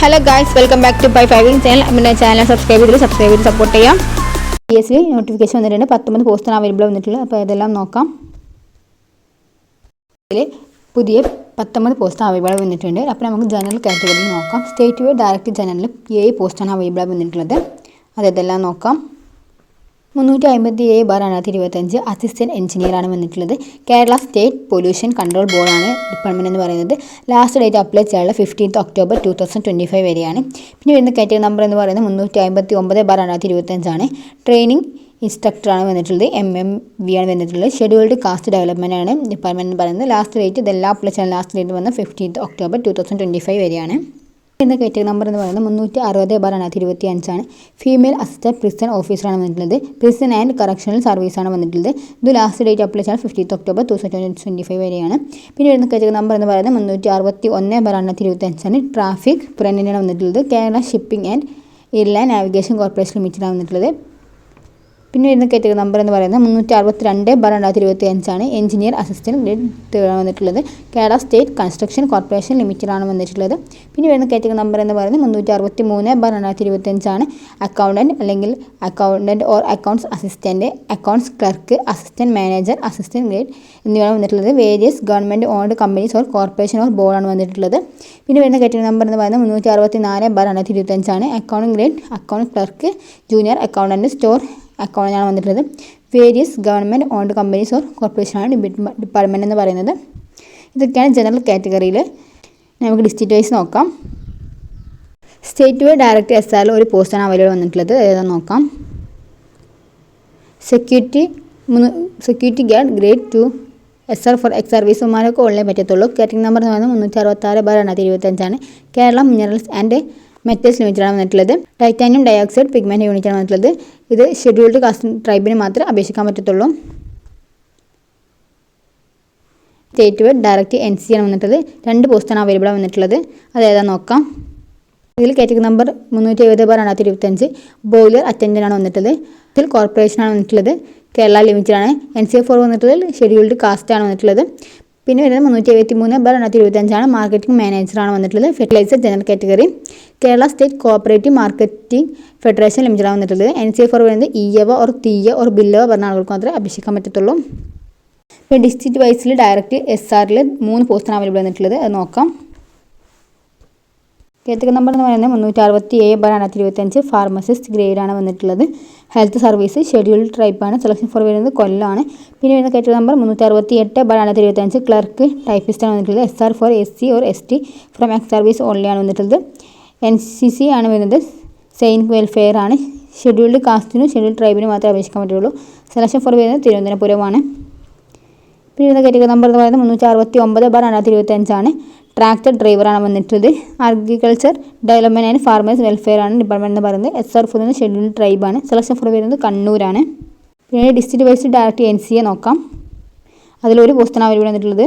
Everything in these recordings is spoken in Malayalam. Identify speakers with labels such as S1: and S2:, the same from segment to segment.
S1: Hello guys, welcome back to പൈ ഫൈവിംഗ് ചാനൽ. നമ്മുടെ ചാനൽ സബ്സ്ക്രൈബ് ചെയ്ത് സപ്പോർട്ട് ചെയ്യാം. PSC നോട്ടിഫിക്കേഷൻ വന്നിട്ടുണ്ട്. 19 പോസ്റ്റാണ് അവൈലബിൾ വന്നിട്ടുള്ളത്. അപ്പോൾ ഇതെല്ലാം നോക്കാം. ഇതിൽ പുതിയ 19 പോസ്റ്റ് അവൈലബിൾ വന്നിട്ടുണ്ട്. അപ്പോൾ നമുക്ക് ജനറൽ കാറ്റഗറി നോക്കാം. സ്റ്റേറ്റ് വൈഡ് ഡയറക്റ്റ് ജനറൽ 7 പോസ്റ്റാണ് അവൈലബിൾ വന്നിട്ടുള്ളത്. അതെല്ലാം നോക്കാം. 357/2025 അസിസ്റ്റൻറ്റ് എഞ്ചിനീയറാണ് വന്നിട്ടുള്ളത്. കേരള സ്റ്റേറ്റ് പൊല്യൂഷൻ കൺട്രോൾ ബോർഡാണ് ഡിപ്പാർട്ട്മെൻറ്റ് എന്ന് പറയുന്നത്. ലാസ്റ്റ് ഡേറ്റ് അപ്ലൈ ചെയ്യാനുള്ള 15 ഒക്ടോബർ 2025 വരെയാണ്. പിന്നെ വരുന്ന കാറ്റഗറി നമ്പർ എന്ന് പറയുന്നത് 359/2025 ആണ്. ട്രെയിനിങ് ഇൻസ്ട്രക്ടറാണ് വന്നിട്ടുള്ളത്. MMV ആണ് വന്നിട്ടുള്ളത്. ഷെഡ്യൂൾഡ് കാസ്റ്റ് ഡെവലപ്മെൻറ്റ് ആണ് ഡിപ്പാർട്ട്മെൻറ്റ് എന്ന് പറയുന്നത്. ലാസ്റ്റ് ഡേറ്റ് ഇതെല്ലാം അപ്ലൈ ചെയ്യാൻ ലാസ്റ്റ് ഡേറ്റ് വന്ന് 15 ഒക്ടോബർ 2025 വരെയാണ്. എന്ന കാറ്റഗറി നമ്പർ എന്ന് പറയുന്നത് 360/2025 ആണ്. ഫീമെയിൽ അസിസ്റ്റന്റ് പ്രിസൺ ഓഫീസറാണ് വന്നിട്ടുള്ളത്. പ്രിസൺ ആൻഡ് കറക്ഷണൽ സർവീസാണ് വന്നിട്ടുള്ളത്. ഇത് ലാസ്റ്റ് ഡേറ്റ് അപ്ലൈ ചെയ്യാൻ 15 ഒക്ടോബർ 2025 വരെയാണ്. പിന്നെ വരുന്ന കാറ്റഗറി നമ്പർ എന്ന് പറയുന്നത് 361/2025 ആണ്. ട്രാഫിക് പ്രസിഡന്റാണ് വന്നിട്ടുള്ളത്. Kerala shipping and inland navigation corporation ലിമിറ്റഡാണ് വന്നിട്ടുള്ളത്. പിന്നെ വരുന്ന കാറ്റഗറി നമ്പർ എന്ന് പറയുന്നത് 362/2025 ആണ്. എഞ്ചിനീയർ അസിസ്റ്റന്റ് ഗ്രേഡ് 3 ആണ് വന്നിട്ടുള്ളത്. കേരള സ്റ്റേറ്റ് കൺസ്ട്രക്ഷൻ കോർപ്പറേഷൻ ലിമിറ്റഡാണ് വന്നിട്ടുള്ളത്. പിന്നെ വരുന്ന കാറ്റഗറി നമ്പർ എന്ന് പറയുന്നത് 363/2025 ആണ്. അക്കൗണ്ടൻറ്റ് അല്ലെങ്കിൽ accountant or accounts assistant, accounts clerk, assistant manager, assistant grade എന്നിവയാണ് വന്നിട്ടുള്ളത്. Various government owned companies or corporation or ബോർഡാണ് വന്നിട്ടുള്ളത്. പിന്നെ വരുന്ന കാറ്റഗറി നമ്പർ എന്ന് പറയുന്നത് 364/2025 ആണ്. Accounting grade, account clerk, junior accountant, store അക്കൗണ്ടാണ് വന്നിട്ടുള്ളത്. Various government owned companies or കോർപ്പറേഷനാണ് ഡിപ്പാർട്ട്മെൻറ്റ് എന്ന് പറയുന്നത്. ഇതൊക്കെയാണ് ജനറൽ കാറ്റഗറിയിൽ. നമുക്ക് ഡിസ്ട്രിക്റ്റ് വൈസ് നോക്കാം. സ്റ്റേറ്റ് വൈഡ് ഡയറക്റ്റ് SR ഒരു പോസ്റ്റാണ് അവൈലബിൾ വന്നിട്ടുള്ളത്. ഏതാ നോക്കാം. Security guard grade 2 SR for ex സർവീസുമാരൊക്കെ ഓൺലൈൻ പറ്റത്തുള്ളൂ. കാറ്റഗറി നമ്പർ എന്ന് പറയുന്നത് 366/2025 ആണ്. കേരള മിനറൽസ് ആൻഡ് മെറ്റൽസ് ലിമിറ്റഡാണ് വന്നിട്ടുള്ളത്. ടൈറ്റാനിയം ഡയോക്സൈഡ് പിഗ്മെൻറ്റ് യൂണിറ്റാണ് വന്നിട്ടുള്ളത്. ഇത് ഷെഡ്യൂൾഡ് കാസ്റ്റ് ട്രൈബിന് മാത്രമേ അപേക്ഷിക്കാൻ പറ്റത്തുള്ളൂ. സ്റ്റേറ്റ് വൈഡ് ഡയറക്റ്റ് NC ആണ് വന്നിട്ടുള്ളത്. 2 പോസ്റ്റാണ് അവൈലബിൾ വന്നിട്ടുള്ളത്. അതേതാ നോക്കാം. ഇതിൽ കാറ്റഗറി നമ്പർ 370/2025 ബോയിലർ അറ്റൻഡൻ്റ് ആണ് വന്നിട്ടുള്ളത്. ഇതിൽ കോർപ്പറേഷനാണ് വന്നിട്ടുള്ളത്. കേരള ലിമിറ്റഡാണ്. NCA4 വന്നിട്ടുള്ളത് ഷെഡ്യൂൾഡ് കാസ്റ്റാണ് വന്നിട്ടുള്ളത്. പിന്നെ വരുന്നത് 373/2025 ആണ്. മാർക്കറ്റിംഗ് മാനേജറാണ് വന്നിട്ടുള്ളത്. Fertiliser general category. Kerala state cooperative marketing federation ലിമിറ്റഡാണ് വന്നിട്ടുള്ളത്. NCA4 വരുന്നത് ഈയവ ഓർ തീയ ഓർ ബില്ലവ പറഞ്ഞ ആളുകൾക്ക് മാത്രമേ അപേക്ഷിക്കാൻ പറ്റത്തുള്ളൂ. ഇപ്പോൾ ഡിസ്ട്രിക്റ്റ് വൈസിൽ ഡയറക്റ്റ് SRൽ 3 പോസ്റ്റാണ് അവൈലബിൾ വന്നിട്ടുള്ളത്. അത് നോക്കാം. കാറ്റഗറി നമ്പർ എന്ന് പറയുന്നത് 367/2025 ഫാർമസിസ്റ്റ് ഗ്രേഡാണ് വന്നിട്ടുള്ളത്. ഹെൽത്ത് സർവീസ് ഷെഡ്യൂൾഡ് ട്രൈബാണ്. സെലക്ഷൻ ഫോർ വരുന്നത് കൊല്ലമാണ്. പിന്നെ വരുന്ന കാറ്റഗറി നമ്പർ 368/2025 ക്ലർക്ക് ടൈപ്പിസ്റ്റാണ് വന്നിട്ടുള്ളത്. SR for SC or ST from ex service only ആണ് വന്നിട്ടുള്ളത്. NCC ആണ് വരുന്നത്. സെയിൻ വെൽഫെയർ ആണ്. ഷെഡ്യൂൾഡ് കാസ്റ്റിനും ഷെഡ്യൂൾഡ് ട്രൈബിനും മാത്രമേ അപേക്ഷിക്കാൻ പറ്റുള്ളൂ. സെലക്ഷൻ ഫോർ വരുന്നത് തിരുവനന്തപുരമാണ്. പിന്നെ വരുന്ന കാറ്റഗറി നമ്പർ എന്ന് പറയുന്നത് 369/2025 ആണ്. ട്രാക്ടർ ഡ്രൈവറാണ് വന്നിട്ടുള്ളത്. Agriculture development and farmers welfare ആണ് ഡിപ്പാർട്ട്മെൻറ്റ് എന്ന് പറയുന്നത്. SR ഫോർ ഷെഡ്യൂൾഡ് ട്രൈബാണ്. സെലക്ഷൻ ഫോർ വരുന്നത് കണ്ണൂരാണ്. പിന്നെ ഡിസ്ട്രിക്റ്റ് വൈസ് ഡയറക്റ്റ് NCA നോക്കാം. അതിലൊരു പോസ്റ്റാണ് അവൈലബിൾ വന്നിട്ടുള്ളത്.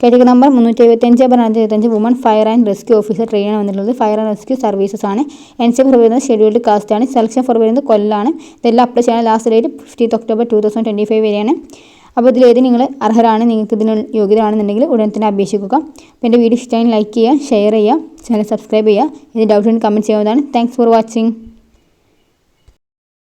S1: Category number 375/2025 woman fire and rescue officer ട്രെയിനാണ് വന്നിട്ടുള്ളത്. ഫയർ ആൻഡ് റെസ്ക്യൂ സർവീസസ് ആണ്. NCA ഫോർ വരുന്നത് ഷെഡ്യൂൾഡ് കാസ്റ്റ് ആണ്. സെലക്ഷൻ ഫോർ വരുന്നത് കൊല്ലാണ്. ഇതെല്ലാം അപ്ലൈ ചെയ്യാൻ ലാസ്റ്റ് ഡേറ്റ് 15 ഒക്ടോബർ 2025 വരെയാണ്. അപ്പോൾ ഇതിലേത് നിങ്ങൾ അർഹരാണ്, നിങ്ങൾക്ക് ഇതിന് യോഗ്യതയാണെന്നുണ്ടെങ്കിൽ ഉടൻ തന്നെ അപേക്ഷിക്കുക. അപ്പോൾ എൻ്റെ വീഡിയോ ഇഷ്ടമായി ലൈക്ക് ചെയ്യുക, ഷെയർ ചെയ്യുക, ചാനൽ സബ്സ്ക്രൈബ് ചെയ്യുക. ഇതിന് ഡൗട്ട് ഉണ്ടെങ്കിൽ കമൻറ്റ് ചെയ്യാവുന്നതാണ്. Thanks for watching.